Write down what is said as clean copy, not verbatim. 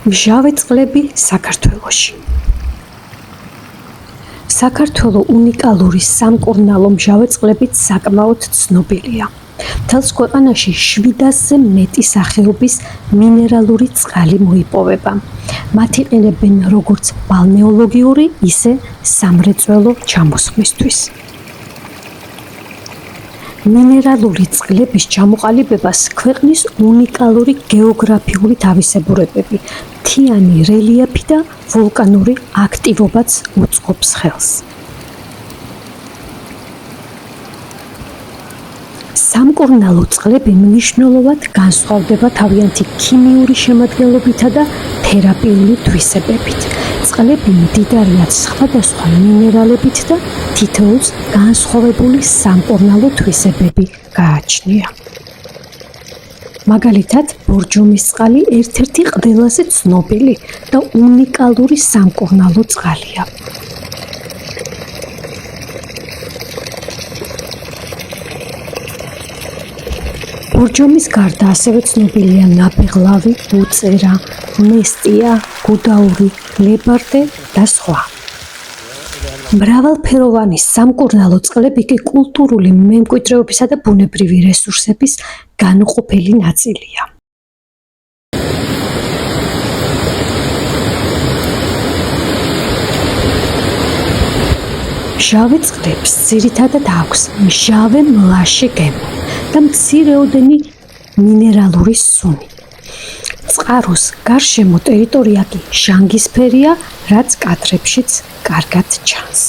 მჟავე წყლები საქართველოში. საქართველო უნიკალური სამკურნალო მჟავე წყლებით საკმაოდ ცნობილია. მთელს ქვეყანაში 700-ზე მეტი სახეობის მინერალური წყალი მოიპოვება. მათ იყენებენ როგორც ბალნეოლოგიური, ისე სამრეწველო ჩამოსხმისთვის. მინერალური წყლების ჩამოყალიბებას ქვეყნის უნიკალური გეოგრაფიული თავისებურებები, მთიანი რელიეფი და ვულკანური აქტივობაც უწყობს ხელს. სამკურნალო წყლები მნიშვნელოვნად განსხვავდება თავიანთი ქიმიური შემადგენლობითა და თერაპიული თვისებებით. წყლები მდიდარია სხვადასხვა მინერალებით და თითოეულს განსხვავებული სამკურნალო თვისებები გააჩნია. მაგალითად, ბორჯომის წყალი ერთ-ერთი ყველაზე ცნობილი და უნიკალური სამკურნალო წყალია. ბორჯომის გარდა ასევე ცნობილია ნაბეღლავი, უწერა, მესტია, გუდაური, ლებარდე და სხვა. მრავალფეროვანი სამკურნალო წყლები კი კულტურული მემკვიდრეობისა და ბუნებრივი რესურსების განუყოფელი ნაწილია. მჟავე წყლებს ძირითადად აქვს მჟავე მლაშე გემო და მცირეოდენი მინერალური სუნი. წყაროს გარშემო ტერიტორია კი ჟანგისფერია, რაც კადრებშიც კარგად ჩანს.